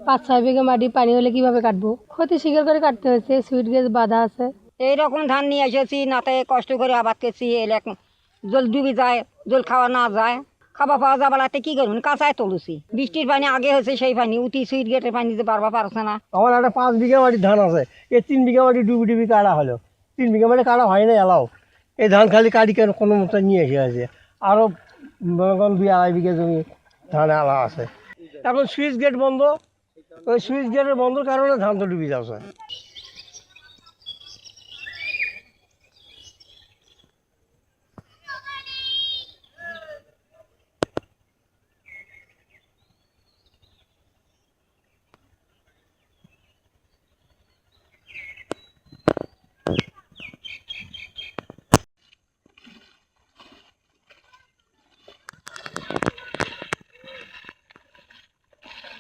5-6 বিঘা মাটি পানি হলে কিভাবে কাটবো? ক্ষতি স্বীকার করে কাটতে হয়েছে, সুইট গেজ বাঁধা আছে। এইরকম ধান নিয়ে এসেছি, নাতে কষ্ট করে আবাদ করছি, এলে জল ডুবি যায়, জল খাওয়া না যায়, খাওয়া পাওয়া যাবার হাতে কি করুন, কাঁচায় তুলছি। বৃষ্টির পানি আগে হয়েছে, সেই পানি উঠি সুইট গেটের পানি দিতে পারবা পারছে না। আমার একটা 5 বিঘা মাটি ধান আছে, এই 3 বিঘা মাটি ডুবি ডুবি কাটা হলো। 3 বিঘা মাটি কাটা হয় না এলাও, এই ধান খালি কাটি কেন কোনো মতো নিয়ে এসে আছে। আরও 2-2.5 বিঘা জমি ধান আলা আছে। এখন সুইচ গেট বন্ধ, ওই সুইচ গেটের বন্ধর কারণে ধান তো ডুবি যাচ্ছে।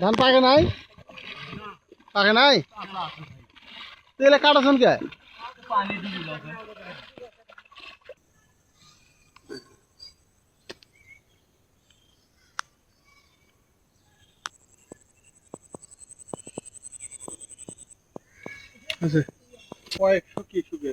ধান পাকে নাই, পাকে নাই, তাহলে কাটাছেন কে? কয়েকশো কি সুখে